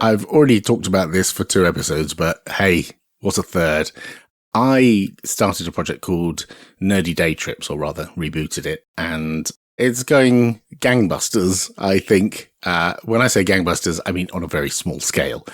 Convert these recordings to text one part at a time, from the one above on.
I've already talked about this for 2 episodes, but hey, what's a third? I started a project called Nerdy Day Trips, or rather rebooted it, and it's going gangbusters, I think. When I say gangbusters, I mean on a very small scale.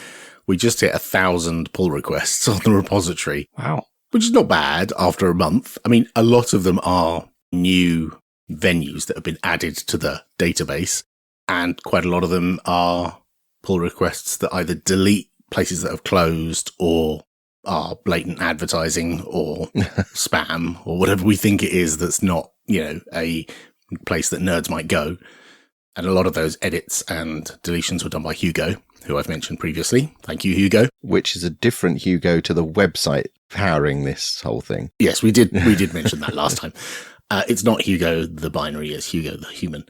We just hit 1,000 pull requests on the repository. Wow. Which is not bad after a month. I mean, a lot of them are new venues that have been added to the database, and quite a lot of them are pull requests that either delete places that have closed or are blatant advertising or spam or whatever we think it is that's not, a place that nerds might go. And a lot of those edits and deletions were done by Hugo, who I've mentioned previously. Thank you, Hugo. Which is a different Hugo to the website powering this whole thing. Yes, we did mention that last time. It's not Hugo the binary, it's Hugo the human.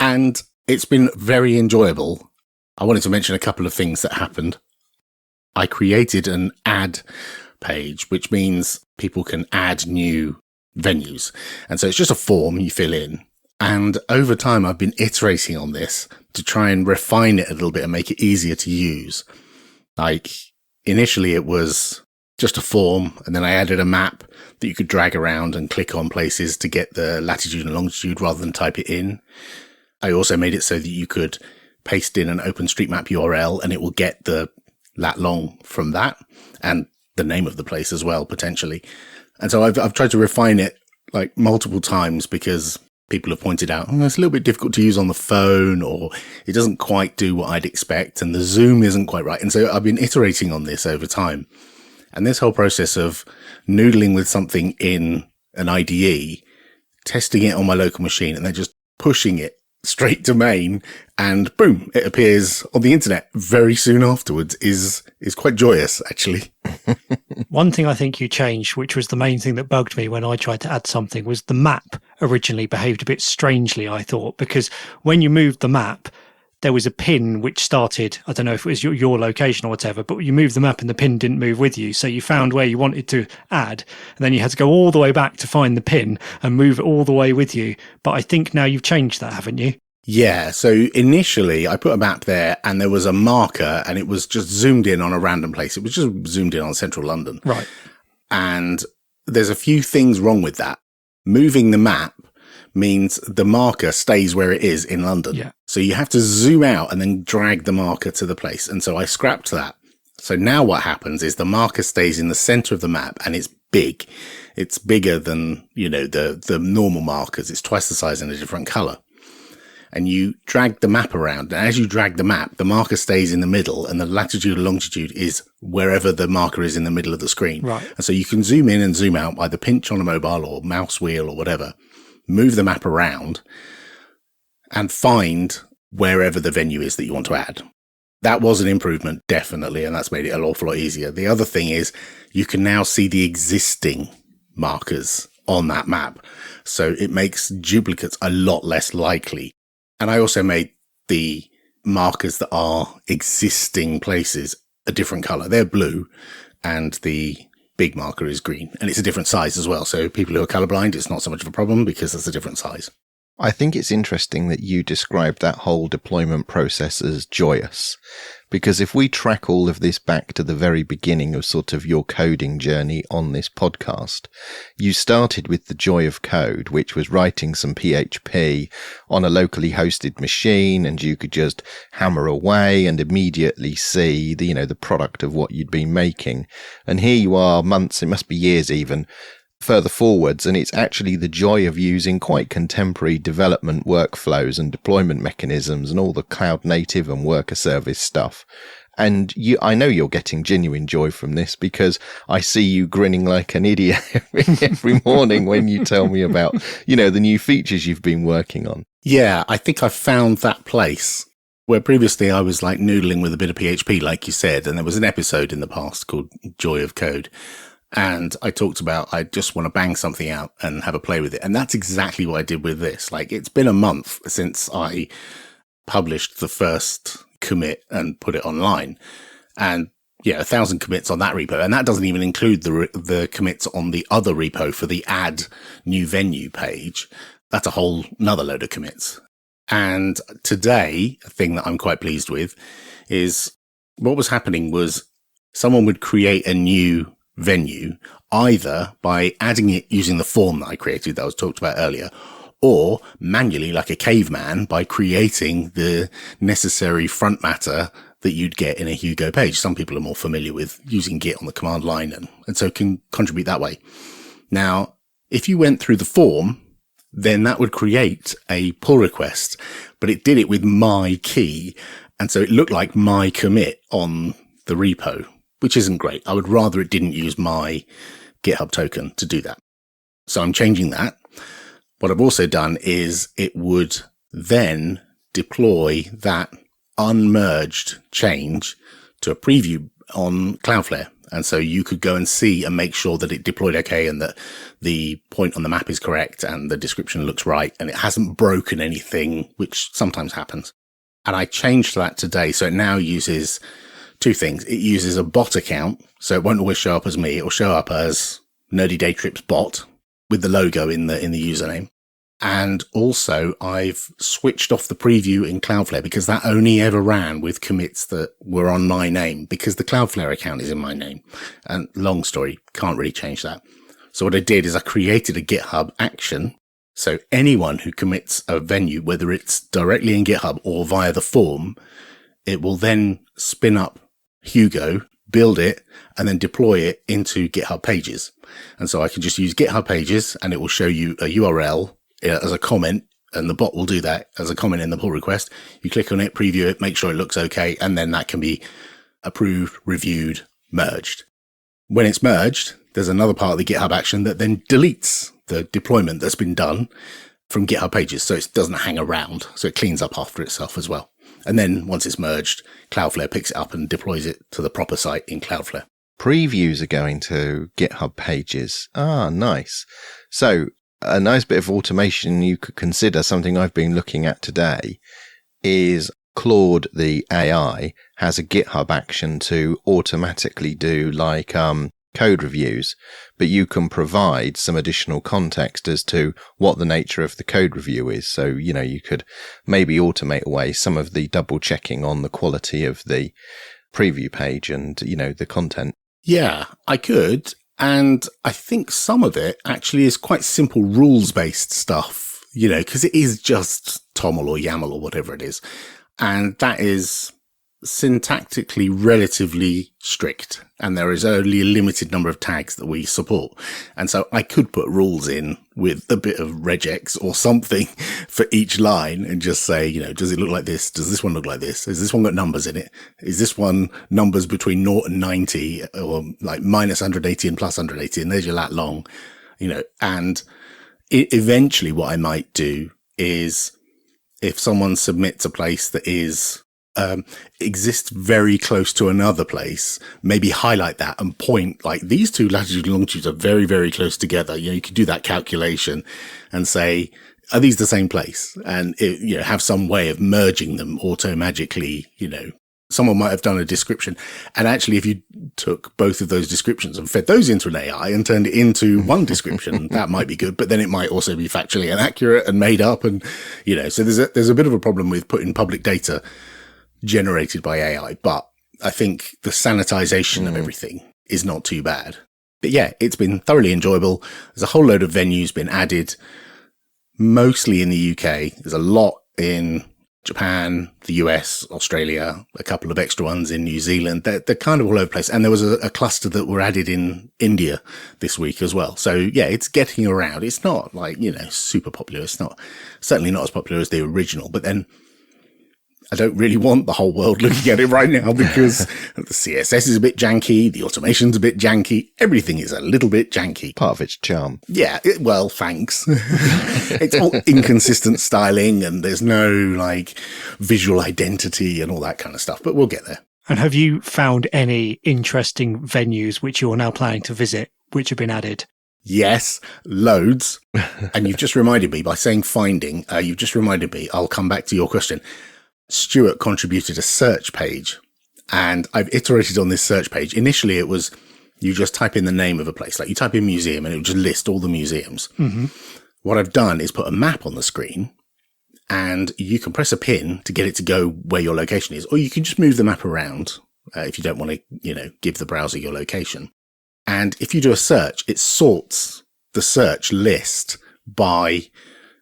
And it's been very enjoyable. I wanted to mention a couple of things that happened. I created an ad page, which means people can add new venues. And so it's just a form you fill in. And over time, I've been iterating on this to try and refine it a little bit and make it easier to use. Like, initially it was just a form, and then I added a map that you could drag around and click on places to get the latitude and longitude rather than type it in. I also made it so that you could paste in an OpenStreetMap URL and it will get the lat long from that and the name of the place as well, potentially. And so I've tried to refine it like multiple times because people have pointed out, it's a little bit difficult to use on the phone, or it doesn't quite do what I'd expect, and the zoom isn't quite right. And so I've been iterating on this over time. And this whole process of noodling with something in an IDE, testing it on my local machine, and then just pushing it straight to main, and boom, it appears on the internet very soon afterwards is quite joyous, actually. One thing I think you changed, which was the main thing that bugged me when I tried to add something, was the map originally behaved a bit strangely, I thought, because when you moved the map, there was a pin which started, I don't know if it was your location or whatever, but you moved the map and the pin didn't move with you. So you found where you wanted to add, and then you had to go all the way back to find the pin and move it all the way with you. But I think now you've changed that, haven't you? Yeah, so initially I put a map there and there was a marker and it was just zoomed in on a random place. It was just zoomed in on central London. Right. And there's a few things wrong with that. Moving the map means the marker stays where it is in London. Yeah. So you have to zoom out and then drag the marker to the place. And so I scrapped that. So now what happens is the marker stays in the center of the map and it's big. It's bigger than, the normal markers. It's twice the size and a different color. And you drag the map around. And as you drag the map, the marker stays in the middle and the latitude and longitude is wherever the marker is in the middle of the screen. Right. And so you can zoom in and zoom out, either pinch on a mobile or mouse wheel or whatever, move the map around and find wherever the venue is that you want to add. That was an improvement, definitely, and that's made it an awful lot easier. The other thing is you can now see the existing markers on that map. So it makes duplicates a lot less likely. And I also made the markers that are existing places a different color. They're blue and the big marker is green, and it's a different size as well. So people who are colorblind, it's not so much of a problem because it's a different size. I think it's interesting that you described that whole deployment process as joyous, because if we track all of this back to the very beginning of sort of your coding journey on this podcast, you started with the joy of code, which was writing some PHP on a locally hosted machine, and you could just hammer away and immediately see the product of what you'd been making. And here you are months, it must be years even, further forwards, and it's actually the joy of using quite contemporary development workflows and deployment mechanisms and all the cloud native and worker service stuff. And I know you're getting genuine joy from this because I see you grinning like an idiot every morning when you tell me about, the new features you've been working on. Yeah, I think I found that place where previously I was like noodling with a bit of PHP, like you said, and there was an episode in the past called Joy of Code. And I talked about, I just want to bang something out and have a play with it. And that's exactly what I did with this. Like, it's been a month since I published the first commit and put it online. And 1,000 commits on that repo. And that doesn't even include the commits on the other repo for the add new venue page. That's a whole nother load of commits. And today, a thing that I'm quite pleased with is what was happening was someone would create a new venue either by adding it using the form that I created that was talked about earlier, or manually like a caveman by creating the necessary front matter that you'd get in a Hugo page. Some people are more familiar with using Git on the command line and so can contribute that way. Now, if you went through the form, then that would create a pull request, but it did it with my key. And so it looked like my commit on the repo, which isn't great. I would rather it didn't use my GitHub token to do that. So I'm changing that. What I've also done is it would then deploy that unmerged change to a preview on Cloudflare. And so you could go and see and make sure that it deployed okay and that the point on the map is correct and the description looks right and it hasn't broken anything, which sometimes happens. And I changed that today. So it now uses two things. It uses a bot account. So it won't always show up as me. It will show up as Nerdy Day Trips bot with the logo in the username. And also I've switched off the preview in Cloudflare because that only ever ran with commits that were on my name because the Cloudflare account is in my name. And long story, can't really change that. So what I did is I created a GitHub action. So anyone who commits a venue, whether it's directly in GitHub or via the form, it will then spin up Hugo, build it, and then deploy it into GitHub Pages. And so I can just use GitHub Pages and it will show you a URL as a comment, and the bot will do that as a comment in the pull request. You click on it, preview it, make sure it looks okay, and then that can be approved, reviewed, merged. When it's merged, there's another part of the GitHub action that then deletes the deployment that's been done from GitHub Pages, so it doesn't hang around, so it cleans up after itself as well. And then once it's merged, Cloudflare picks it up and deploys it to the proper site in Cloudflare. Previews are going to GitHub Pages. Ah, nice. So a nice bit of automation you could consider, something I've been looking at today, is Claude, the AI, has a GitHub action to automatically do like code reviews, but you can provide some additional context as to what the nature of the code review is. So, you could maybe automate away some of the double checking on the quality of the preview page and, the content. Yeah, I could. And I think some of it actually is quite simple rules-based stuff, because it is just TOML or YAML or whatever it is. And that is syntactically relatively strict. And there is only a limited number of tags that we support. And so I could put rules in with a bit of regex or something for each line and just say, does it look like this? Does this one look like this? Has this one got numbers in it? Is this one numbers between 0 and 90 or like minus 180 and plus 180? And there's your lat long, and eventually what I might do is if someone submits a place that is exists very close to another place, maybe highlight that and point like these two latitudes and longitudes are very, very close together. You could do that calculation and say, are these the same place? And have some way of merging them auto-magically. Someone might have done a description. And actually, if you took both of those descriptions and fed those into an AI and turned it into one description, that might be good. But then it might also be factually inaccurate and made up. And, so there's a bit of a problem with putting public data generated by AI, but I think the sanitization of everything is not too bad. But yeah, it's been thoroughly enjoyable. There's a whole load of venues been added, mostly in the UK. There's a lot in Japan, the US, Australia, a couple of extra ones in New Zealand. They're kind of all over the place. And there was a cluster that were added in India this week as well. So yeah, it's getting around. It's not like, super popular. It's certainly not as popular as the original, but then I don't really want the whole world looking at it right now because the CSS is a bit janky, the automation's a bit janky, everything is a little bit janky. Part of its charm. Yeah, well, thanks. It's all inconsistent styling and there's no visual identity and all that kind of stuff, but we'll get there. And have you found any interesting venues which you're now planning to visit, which have been added? Yes, loads. And you've just reminded me by saying finding, I'll come back to your question. Stuart contributed a search page and I've iterated on this search page. Initially, it was you just type in the name of a place, like you type in museum and it would just list all the museums. Mm-hmm. What I've done is put a map on the screen and you can press a pin to get it to go where your location is, or you can just move the map around if you don't want to, give the browser your location. And if you do a search, it sorts the search list by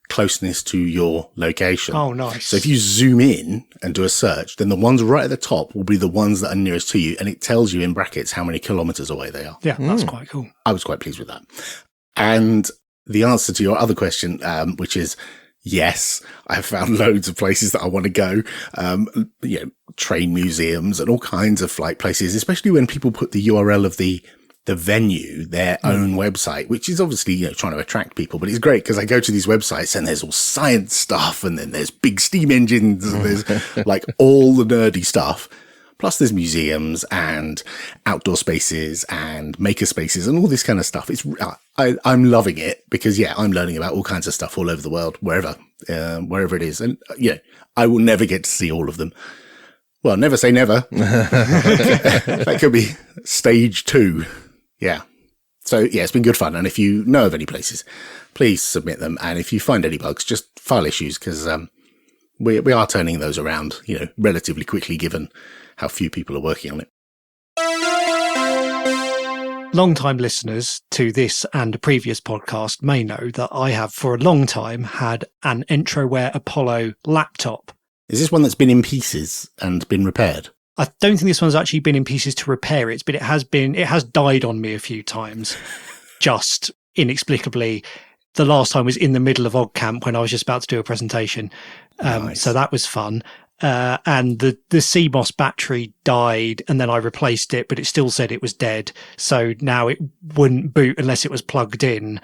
closeness to your location. Oh, nice. So if you zoom in and do a search, then the ones right at the top will be the ones that are nearest to you, and it tells you in brackets how many kilometers away they are. Yeah, that's quite cool. I was quite pleased with that. And the answer to your other question, which is yes, I have found loads of places that I want to go, train museums and all kinds of like places, especially when people put the URL of the venue, their own website, which is obviously, trying to attract people, but it's great because I go to these websites and there's all science stuff, and then there's big steam engines, and there's like all the nerdy stuff. Plus there's museums and outdoor spaces and maker spaces and all this kind of stuff. I'm loving it because I'm learning about all kinds of stuff all over the world, wherever it is. And I will never get to see all of them. Well, never say never. That could be stage 2. Yeah. So it's been good fun. And if you know of any places, please submit them. And if you find any bugs, just file issues, because we are turning those around, relatively quickly, given how few people are working on it. Long-time listeners to this and a previous podcast may know that I have for a long time had an Entroware Apollo laptop. Is this one that's been in pieces and been repaired? I don't think this one's actually been in pieces to repair it, but it has died on me a few times, just inexplicably. The last time was in the middle of OggCamp when I was just about to do a presentation. Nice. So that was fun. And the CMOS battery died, and then I replaced it, but it still said it was dead. So now it wouldn't boot unless it was plugged in.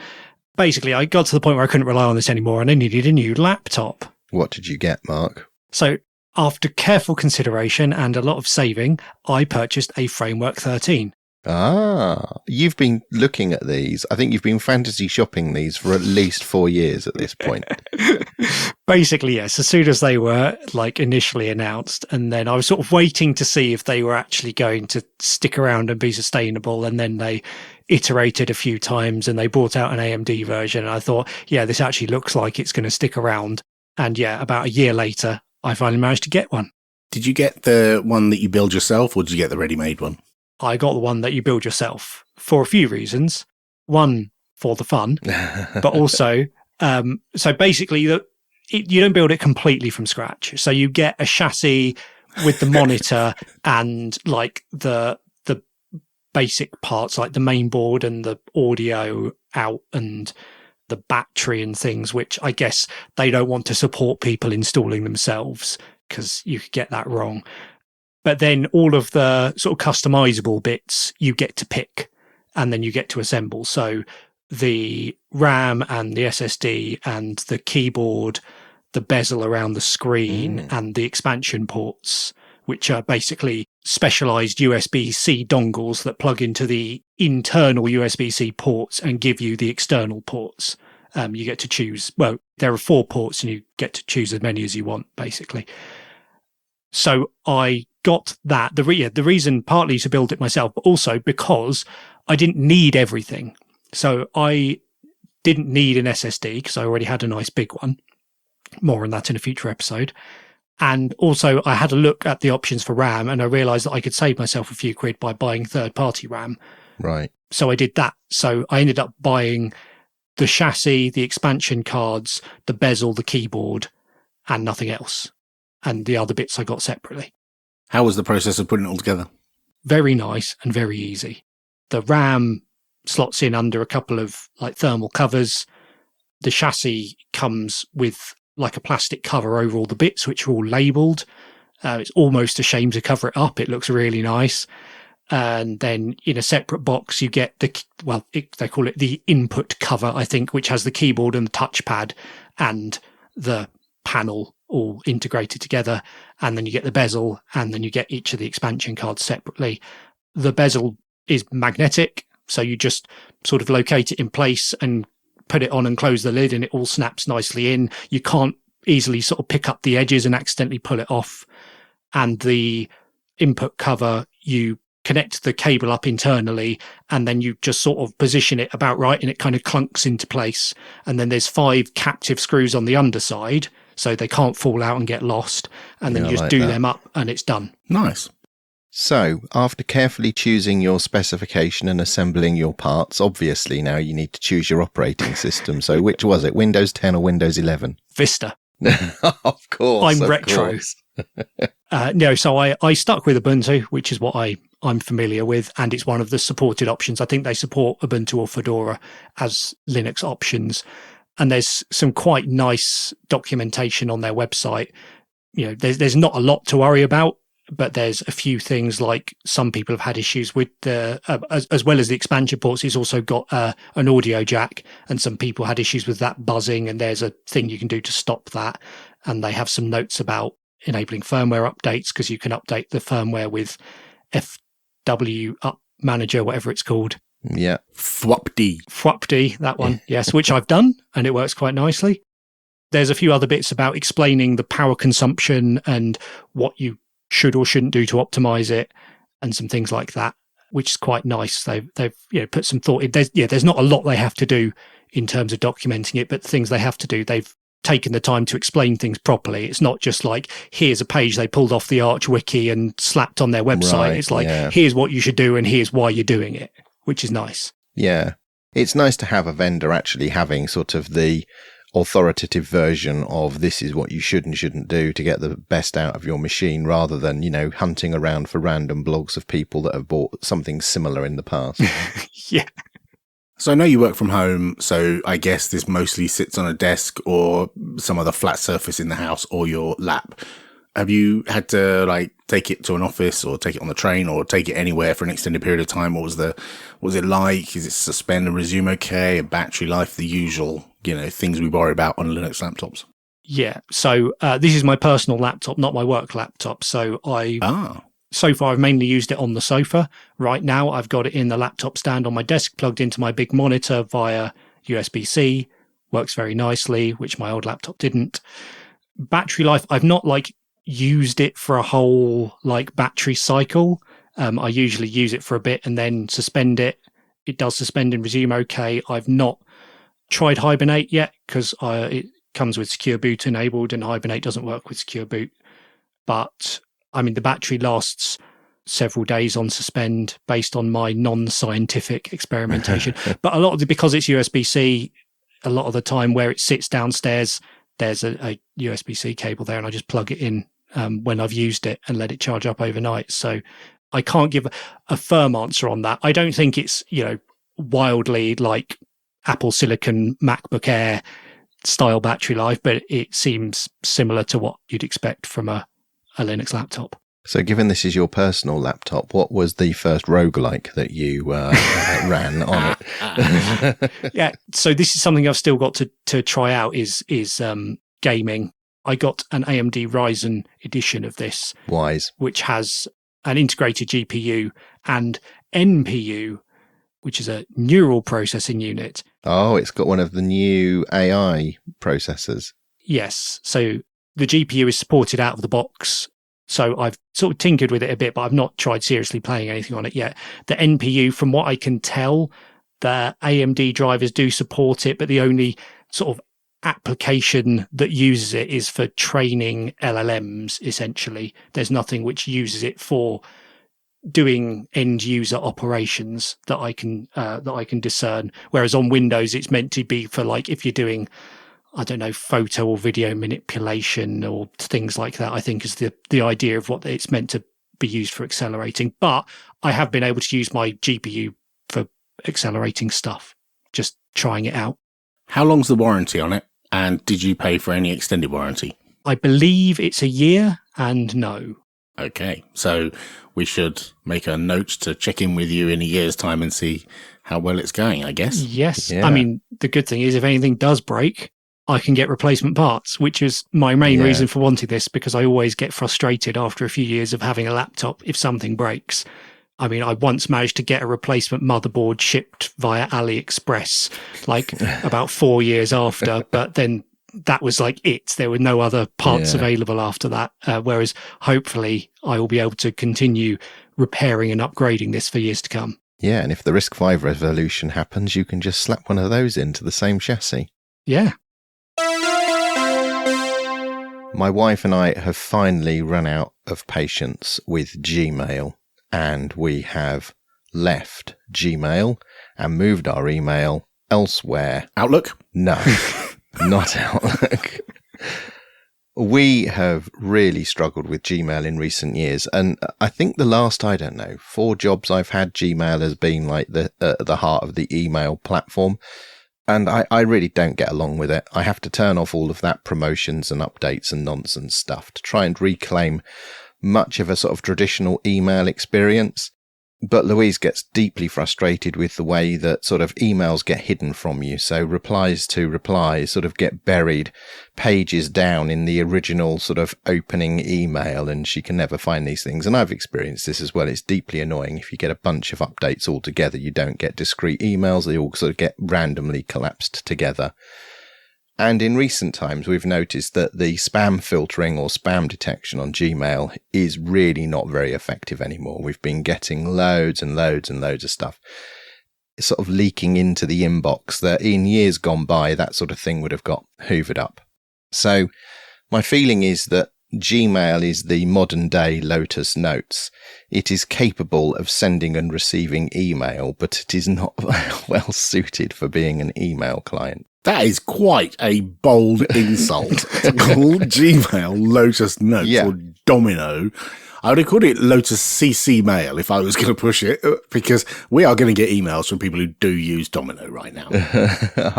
Basically, I got to the point where I couldn't rely on this anymore, and I needed a new laptop. What did you get, Mark? So after careful consideration and a lot of saving, I purchased a Framework 13. You've been looking at these. I think you've been fantasy shopping these for at least 4 years at this point. Basically, yes. As soon as they were initially announced, and then I was sort of waiting to see if they were actually going to stick around and be sustainable. And then they iterated a few times and they brought out an AMD version. And I thought, this actually looks like it's going to stick around. And about a year later, I finally managed to get one. Did you get the one that you build yourself, or did you get the ready-made one? I got the one that you build yourself for a few reasons. One, for the fun, but also, so basically you don't build it completely from scratch. So you get a chassis with the monitor and the basic parts, like the main board and the audio out and the battery and things, which I guess they don't want to support people installing themselves because you could get that wrong. But then all of the sort of customizable bits you get to pick and then you get to assemble. So the RAM and the SSD and the keyboard, the bezel around the screen and the expansion ports, which are basically specialized USB-C dongles that plug into the internal USB-C ports and give you the external ports. You get to choose, well, there are 4 ports and you get to choose as many as you want, basically. So I got that. The reason partly to build it myself, but also because I didn't need everything. So I didn't need an SSD because I already had a nice big one. More on that in a future episode. And also I had a look at the options for RAM and I realized that I could save myself a few quid by buying third-party RAM. Right. So I did that. So I ended up buying the chassis, the expansion cards, the bezel, the keyboard, and nothing else. And the other bits I got separately. How was the process of putting it all together? Very nice and very easy. The RAM slots in under a couple of thermal covers. The chassis comes with a plastic cover over all the bits, which are all labelled. It's almost a shame to cover it up. It looks really nice. And then in a separate box, you get they call it the input cover, I think, which has the keyboard and the touchpad and the panel all integrated together. And then you get the bezel, and then you get each of the expansion cards separately. The bezel is magnetic, so you just sort of locate it in place and put it on and close the lid and it all snaps nicely in. You can't easily sort of pick up the edges and accidentally pull it off. And the input cover, you connect the cable up internally and then you just sort of position it about right and it kind of clunks into place. And then there's 5 captive screws on the underside so they can't fall out and get lost. And then you just do them up and it's done. Nice. So, after carefully choosing your specification and assembling your parts, obviously now you need to choose your operating system. So, which was it? Windows 10 or Windows 11? Vista. Of course. I'm of retro. course. No, so I stuck with Ubuntu, which is what I'm familiar with, and it's one of the supported options. I think they support Ubuntu or Fedora as Linux options. And there's some quite nice documentation on their website. You know, there's not a lot to worry about, but there's a few things like some people have had issues with the, as well as the expansion ports, it's also got an audio jack, and some people had issues with that buzzing, and there's a thing you can do to stop that. And they have some notes about enabling firmware updates, because you can update the firmware with FW Up Manager, whatever it's called. Yeah. FWUPD, that one. Yes, which I've done, and it works quite nicely. There's a few other bits about explaining the power consumption and what you should or shouldn't do to optimize it, and some things like that, which is quite nice. They've put some thought in. There's not a lot they have to do in terms of documenting it, but the things they have to do, they've taken the time to explain things properly. It's not just like, here's a page they pulled off the Arch Wiki and slapped on their website. Right, it's like, here's what you should do and here's why you're doing it, which is nice. Yeah. It's nice to have a vendor actually having sort of the authoritative version of this is what you should and shouldn't do to get the best out of your machine, rather than, hunting around for random blogs of people that have bought something similar in the past. Yeah. So I know you work from home, so I guess this mostly sits on a desk or some other flat surface in the house or your lap. Have you had to take it to an office or take it on the train or take it anywhere for an extended period of time? What was it like? Is it suspend and resume okay? Battery life, the usual, things we worry about on Linux laptops? Yeah. So this is my personal laptop, not my work laptop. So so far I've mainly used it on the sofa. Right now I've got it in the laptop stand on my desk, plugged into my big monitor via USB-C. Works very nicely, which my old laptop didn't. Battery life, I've not used it for a whole battery cycle. I usually use it for a bit and then suspend it. It does suspend and resume okay. I've not tried Hibernate yet because it comes with Secure Boot enabled, and Hibernate doesn't work with Secure Boot. But the battery lasts several days on suspend based on my non-scientific experimentation. But a lot of because it's USB-C, a lot of the time where it sits downstairs, there's a USB-C cable there, and I just plug it in when I've used it and let it charge up overnight. So I can't give a firm answer on that. I don't think it's, wildly like Apple Silicon MacBook Air style battery life, but it seems similar to what you'd expect from a Linux laptop. So given this is your personal laptop, what was the first roguelike that you ran on it? Yeah, so this is something I've still got to try out is gaming. I got an AMD Ryzen edition of this. Wise. Which has an integrated GPU and NPU, which is a neural processing unit. Oh, it's got one of the new AI processors. Yes. So the GPU is supported out of the box. So I've sort of tinkered with it a bit, but I've not tried seriously playing anything on it yet. The NPU, from what I can tell, the AMD drivers do support it, but the only sort of application that uses it is for training LLMs, essentially. There's nothing which uses it for doing end user operations that I can discern. Whereas on Windows, it's meant to be for if you're doing, I don't know, photo or video manipulation or things like that, I think is the idea of what it's meant to be used for accelerating. But I have been able to use my GPU for accelerating stuff, just trying it out. How long's the warranty on it? And did you pay for any extended warranty? I believe it's a year and no. Okay, so we should make a note to check in with you in a year's time and see how well it's going, I guess. Yes. Yeah. The good thing is if anything does break, I can get replacement parts, which is my main reason for wanting this, because I always get frustrated after a few years of having a laptop if something breaks. I once managed to get a replacement motherboard shipped via AliExpress, about 4 years after, but then that was it. There were no other parts available after that. Whereas hopefully I will be able to continue repairing and upgrading this for years to come. Yeah, and if the RISC-V revolution happens, you can just slap one of those into the same chassis. Yeah. My wife and I have finally run out of patience with Gmail. and we have left Gmail and moved our email elsewhere. Outlook? No, not Outlook. We have really struggled with Gmail in recent years. And I think the last, 4 jobs I've had, Gmail has been like the heart of the email platform. And I really don't get along with it. I have to turn off all of that promotions and updates and nonsense stuff to try and reclaim much of a sort of traditional email experience. But Louise gets deeply frustrated with the way that sort of emails get hidden from you. So replies to replies sort of get buried pages down in the original sort of opening email, and she can never find these things. And I've experienced this as well. It's deeply annoying. If you get a bunch of updates all together, you don't get discrete emails. They all sort of get randomly collapsed together. And in recent times, we've noticed that the spam filtering or spam detection on Gmail is really not very effective anymore. We've been getting loads and loads and loads of stuff sort of leaking into the inbox that in years gone by, that sort of thing would have got hoovered up. So my feeling is that Gmail is the modern day Lotus Notes. It is capable of sending and receiving email, but it is not well suited for being an email client. That is quite a bold insult to call Gmail Lotus Notes or Domino. I would have called it Lotus CC Mail if I was going to push it, because we are going to get emails from people who do use Domino right now.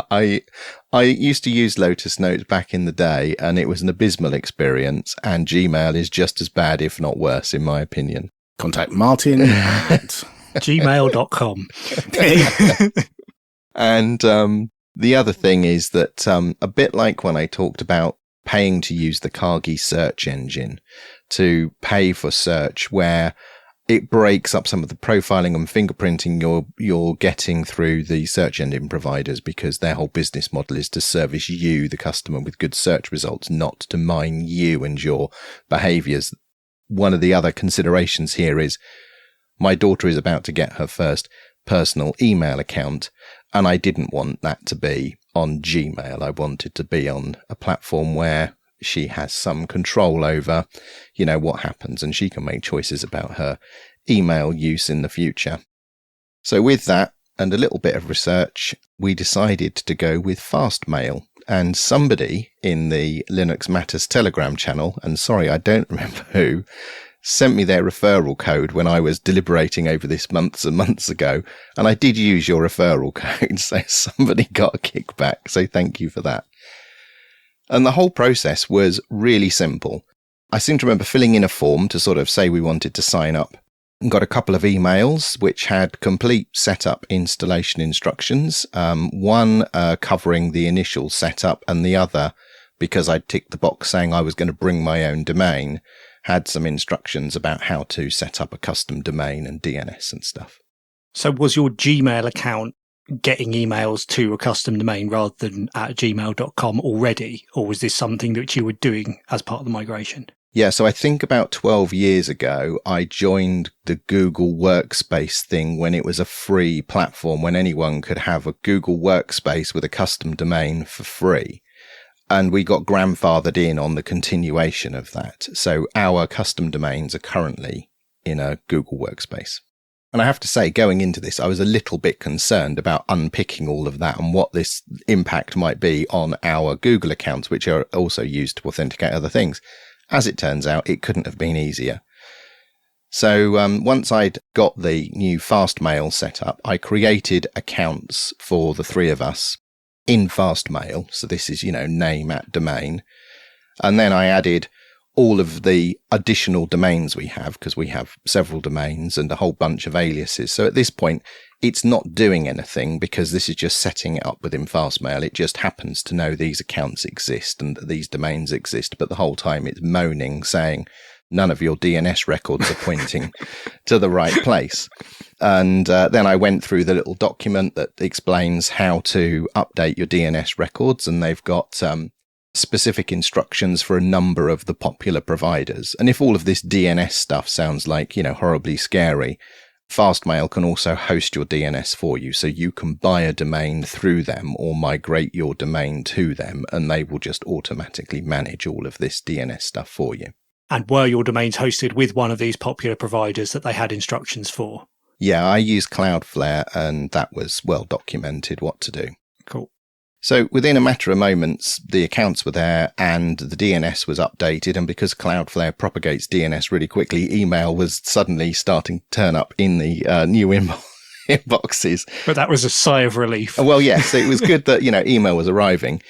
I used to use Lotus Notes back in the day, and it was an abysmal experience, and Gmail is just as bad, if not worse, in my opinion. Contact Martin at gmail.com. And the other thing is that a bit like when I talked about paying to use the Cargy search engine, to pay for search, where it breaks up some of the profiling and fingerprinting you're getting through the search engine providers, because their whole business model is to service you, the customer, with good search results, not to mine you and your behaviors. One of the other considerations here is my daughter is about to get her first personal email account, and I didn't want that to be on Gmail. I wanted to be on a platform where she has some control over, what happens, and she can make choices about her email use in the future. So with that and a little bit of research, we decided to go with Fastmail. And somebody in the Linux Matters Telegram channel, and sorry, I don't remember who, sent me their referral code when I was deliberating over this months and months ago. And I did use your referral code, so somebody got a kickback. So thank you for that. And the whole process was really simple. I seem to remember filling in a form to sort of say we wanted to sign up, and got a couple of emails which had complete setup installation instructions. One covering the initial setup, and the other, because I'd ticked the box saying I was going to bring my own domain, had some instructions about how to set up a custom domain and DNS and stuff. So was your Gmail account getting emails to a custom domain rather than at gmail.com already? Or was this something that you were doing as part of the migration? Yeah, so I think about 12 years ago, I joined the Google Workspace thing when it was a free platform, when anyone could have a Google Workspace with a custom domain for free. And we got grandfathered in on the continuation of that. So our custom domains are currently in a Google Workspace. And I have to say, going into this, I was a little bit concerned about unpicking all of that and what this impact might be on our Google accounts, which are also used to authenticate other things. As it turns out, it couldn't have been easier. So once I'd got the new Fastmail set up, I created accounts for the 3 of us in Fastmail. So this is, name at domain. And then I added all of the additional domains we have, because we have several domains and a whole bunch of aliases. So at this point, it's not doing anything, because this is just setting it up within Fastmail. It just happens to know these accounts exist and that these domains exist. But the whole time it's moaning, saying none of your DNS records are pointing to the right place. And then I went through the little document that explains how to update your DNS records. And they've got specific instructions for a number of the popular providers. And if all of this DNS stuff sounds like, horribly scary, Fastmail can also host your DNS for you. So you can buy a domain through them or migrate your domain to them, and they will just automatically manage all of this DNS stuff for you. And were your domains hosted with one of these popular providers that they had instructions for? Yeah, I used Cloudflare, and that was well documented what to do. Cool. So within a matter of moments, the accounts were there and the DNS was updated. And because Cloudflare propagates DNS really quickly, email was suddenly starting to turn up in the new inboxes. But that was a sigh of relief. Well, yes, it was good that, email was arriving.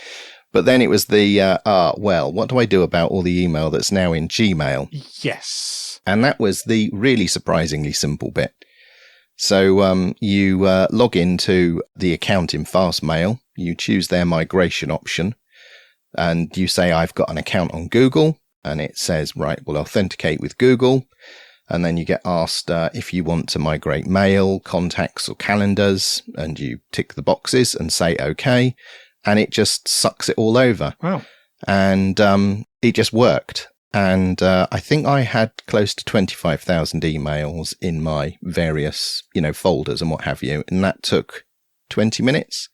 But then it was the, what do I do about all the email that's now in Gmail? Yes. And that was the really surprisingly simple bit. So you log into the account in Fastmail, you choose their migration option, and you say, I've got an account on Google, and it says, right, we'll authenticate with Google. And then you get asked if you want to migrate mail, contacts, or calendars, and you tick the boxes and say, okay. And it just sucks it all over. Wow. And it just worked. And I think I had close to 25,000 emails in my various, folders and what have you. And that took 20 minutes.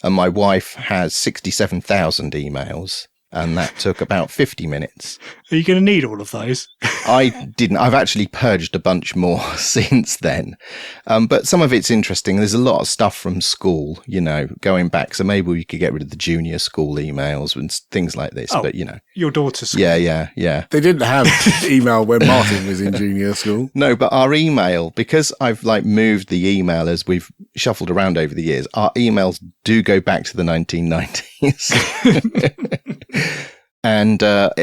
And my wife has 67,000 emails. And that took about 50 minutes. Are you going to need all of those? I didn't. I've actually purged a bunch more since then. But some of it's interesting. There's a lot of stuff from school, going back. So maybe we could get rid of the junior school emails and things like this. Oh, but, your daughter's school. Yeah. They didn't have email when Martin was in junior school. No, but our email, because I've moved the email as we've shuffled around over the years, our emails do go back to the 1990s. And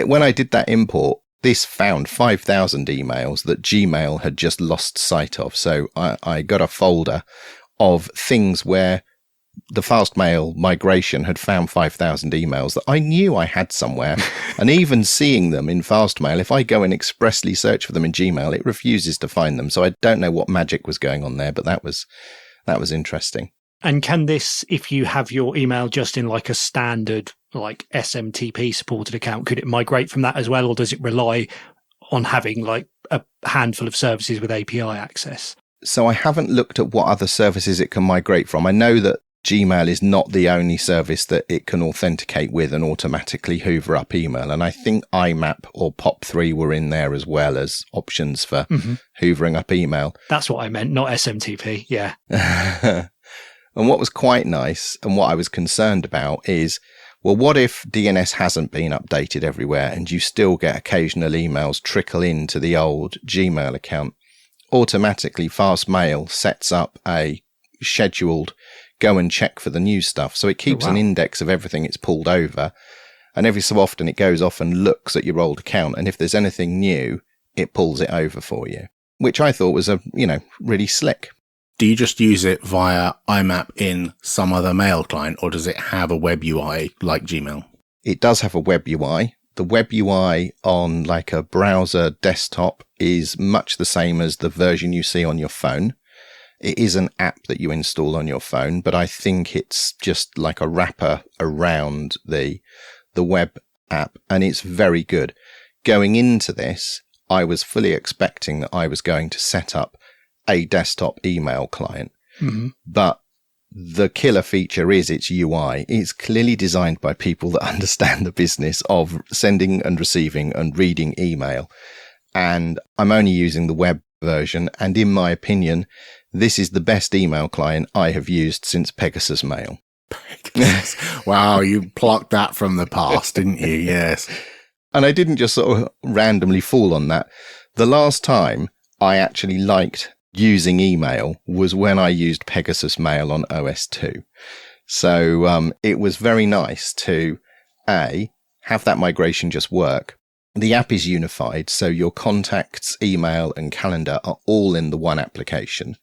when I did that import, this found 5,000 emails that Gmail had just lost sight of. So I got a folder of things where the Fastmail migration had found 5,000 emails that I knew I had somewhere. And even seeing them in Fastmail, if I go and expressly search for them in Gmail, it refuses to find them. So I don't know what magic was going on there, but that was interesting. And can this, if you have your email just in a standard SMTP supported account, could it migrate from that as well? Or does it rely on having a handful of services with API access? So I haven't looked at what other services it can migrate from. I know that Gmail is not the only service that it can authenticate with and automatically hoover up email. And I think IMAP or POP3 were in there as well as options for hoovering up email. That's what I meant, not SMTP. Yeah. And what was quite nice and what I was concerned about is, well, what if DNS hasn't been updated everywhere and you still get occasional emails trickle into the old Gmail account? Automatically, Fastmail sets up a scheduled go and check for the new stuff. So it keeps an index of everything it's pulled over. And every so often it goes off and looks at your old account. And if there's anything new, it pulls it over for you, which I thought was really slick. Do you just use it via IMAP in some other mail client, or does it have a web UI like Gmail? It does have a web UI. The web UI on a browser desktop is much the same as the version you see on your phone. It is an app that you install on your phone, but I think it's just like a wrapper around the web app, and it's very good. Going into this, I was fully expecting that I was going to set up a desktop email client. Mm-hmm. But the killer feature is its UI. It's clearly designed by people that understand the business of sending and receiving and reading email. And I'm only using the web version. And in my opinion, this is the best email client I have used since Pegasus Mail. Wow, you plucked that from the past, didn't you? Yes. And I didn't just sort of randomly fall on that. The last time I actually liked using email was when I used Pegasus Mail on OS 2. So it was very nice to, have that migration just work. The app is unified, so your contacts, email, and calendar are all in the one application.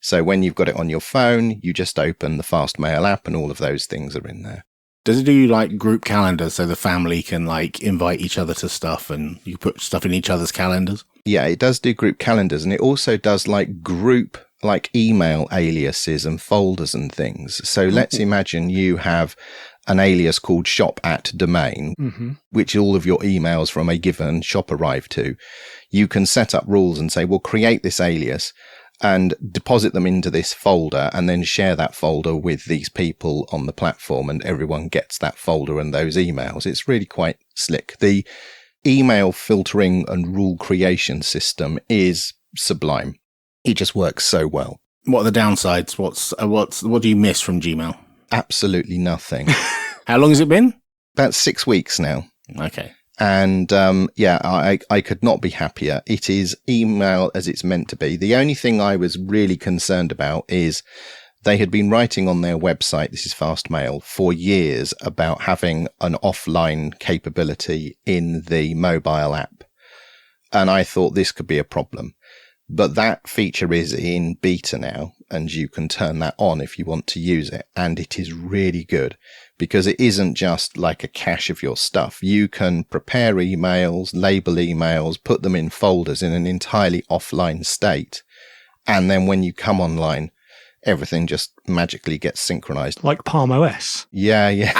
So when you've got it on your phone, you just open the Fastmail app and all of those things are in there. Does it do group calendars so the family can invite each other to stuff and you put stuff in each other's calendars? Yeah, it does do group calendars, and it also does group email aliases and folders and things. So let's imagine you have an alias called shop@domain, which all of your emails from a given shop arrive to. You can set up rules and say, well, create this alias and deposit them into this folder and then share that folder with these people on the platform, and everyone gets that folder and those emails. It's really quite slick. The email filtering and rule creation system is sublime. It just works so well. What are the downsides? What do you miss from Gmail? Absolutely nothing. How long has it been? About 6 weeks now. Okay. And I could not be happier. It is email as it's meant to be. The only thing I was really concerned about is they had been writing on their website, this is Fastmail, for years about having an offline capability in the mobile app. And I thought this could be a problem. But that feature is in beta now, and you can turn that on if you want to use it. And it is really good because it isn't just like a cache of your stuff. You can prepare emails, label emails, put them in folders in an entirely offline state. And then when you come online, everything just magically gets synchronized. Like Palm OS. Yeah.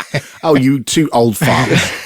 Oh, you two old farts.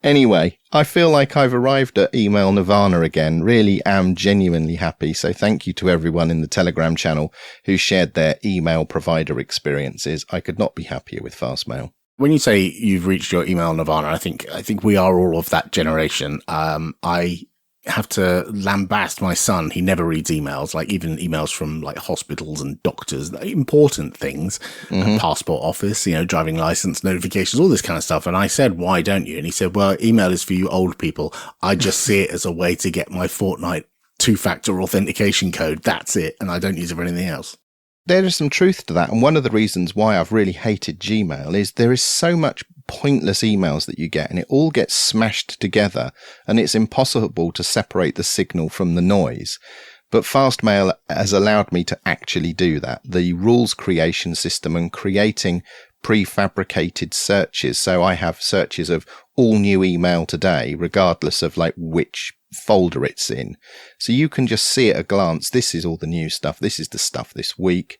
Anyway, I feel like I've arrived at email nirvana again. Really am genuinely happy. So thank you to everyone in the Telegram channel who shared their email provider experiences. I could not be happier with Fastmail. When you say you've reached your email nirvana, I think we are all of that generation. I have to lambast my son. He never reads emails, like even emails from like hospitals and doctors, important things, passport office, driving license notifications, all this kind of stuff. And I said, why don't you? And he said, well, email is for you old people. I just see it as a way to get my fortnight 2-factor authentication code. That's it. And I don't use it for anything else. There is some truth to that. And one of the reasons why I've really hated Gmail is there is so much pointless emails that you get and it all gets smashed together and it's impossible to separate the signal from the noise. But Fastmail has allowed me to actually do that. The rules creation system and creating prefabricated searches. So I have searches of all new email today, regardless of like which folder it's in. So you can just see at a glance, this is all the new stuff. This is the stuff this week.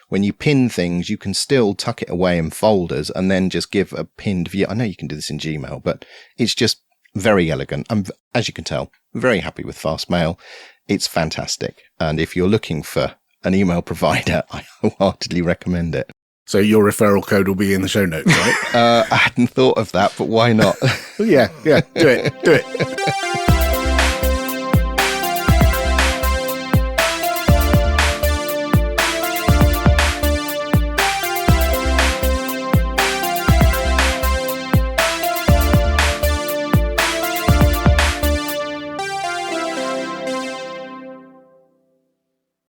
When you pin things, you can still tuck it away in folders and then just give a pinned view. I know you can do this in Gmail, but it's just very elegant. I'm, as you can tell, very happy with Fastmail. It's fantastic. And if you're looking for an email provider, I heartily recommend it. So your referral code will be in the show notes, right? I hadn't thought of that, but why not? Yeah, do it.